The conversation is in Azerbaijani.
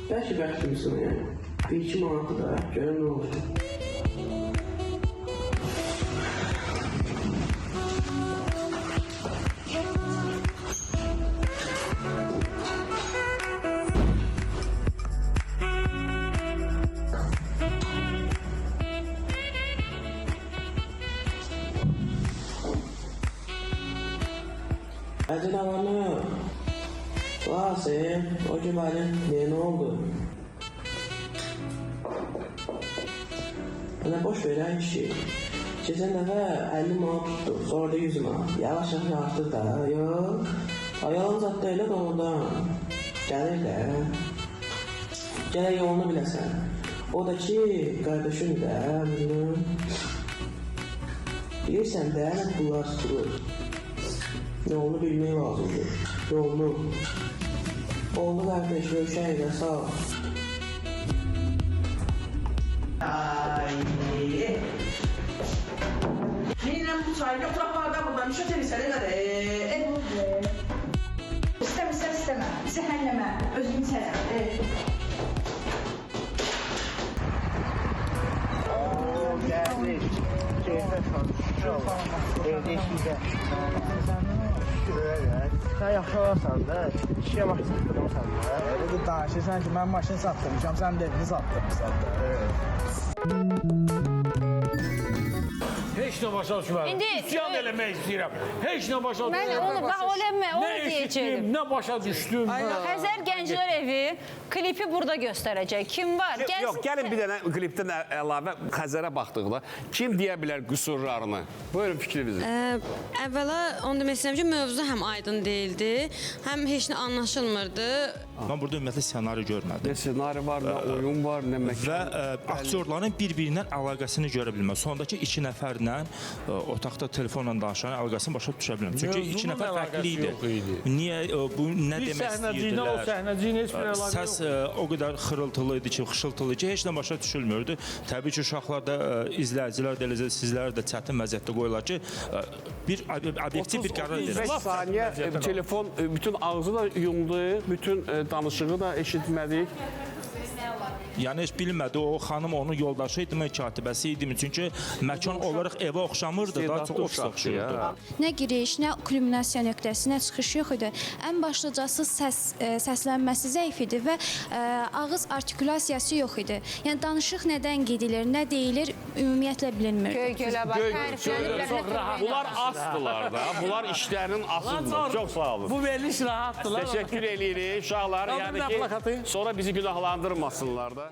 Bəlkə bəxtimsin yəni. 1-2 manatı da görən nə olur. Əcəl alanı. Sen, o civarı ne oldu? Bana boş ver her işi. Geçen defa 50 manat tuttu, sonra da 100 manat. Yavaş yavaş artık da, yok. Ayağım zaten öyle doğrudan. Gelir de. Gene yolunu biləsən. O da ki, kardeşim de, bilirsən de, bunlar tutulur. Yolunu bilmək lazımdır. Yolunu. Oldu kardeş, görüşəyiz, sağ ol. Neynəm bu çayı? Oturaq barda buradan, müşə temisən, elədir. İstəmə, zəhənnəmə, özünü içərəm. Gəldik, keyfə çalışacaq, evdə işləyəcək. Sən yaxşı olarsan da, işə başlayırsan da. Öyle danışırsan ki, ben maşını sattırmışam, sen de evini sattırmışsan da. Heç nə başa düşmürəm. İndi İsyan eləmək istəyirəm. Heç nə başa düşmürəm. Mən onu Nə deyəcəyim. eşitdim, nə başa düşdüm. Xəzər Gənclər Evi klipi burada göstərəcək. Kim var? Yox, gəlin bir dənə klipdən əlavə Xəzərə baxdıqda kim deyə bilər qüsurlarını? Buyurun fikrinizi. Əvvəla onu demək istəyirəm ki, mövzu həm aydın deyildi, həm heç nə anlaşılmırdı. Mən burada ümumiyyətlə ssenari görmədim. Nə ssenari var, nə oyun var, nə məkan. Və aktyorların bir-birindən əlaqəsini görə bilməm. Sondakı 2 nəfərlə otaqda telefonla danışan əlaqəsini başa düşə bilməm. Çünki 2 nəfər fərqli idi. Niyə bu nə demək istəyirdilər? O səhnəciyinə heç bir əlaqə yox. Səs o qədər xırıltılı idi ki, xışıltılı ki, heç nə başa düşülmürdü. Təbii ki, uşaqlar da, izləyicilər də, sizlər də çətin vəziyyətdə qoyurlar ki, bir obyektiv bir qərar verir. 35 saniyə telefon bütün ağzı da yumdu, bütün danışığı da eşitmədik. Yəni heç bilmədi, o xanım onun yoldaşı idi, katibəsi idi. Çünki məkan olaraq evə oxşamırdı da, çox ofis oxşayırdı. Nə giriş, nə kulminasiya nöqtəsi, nə çıxış yox idi. Ən başlıcası səslənməsi zəif idi və ağız artikulyasiyası yox idi. Yəni danışıq nədən gedilir, nə deyilir, ümumiyyətlə bilinmir. Göy-gölə bax, təriflənib. Bunlar astılar da, bunlar işlərinin asıdır. Çox sağ olun. Bu veriliş rahatdılar. Təşəkkür eləyirik uşaqlar. Yəni ki, sonra bizi günahlandırmasınlar da.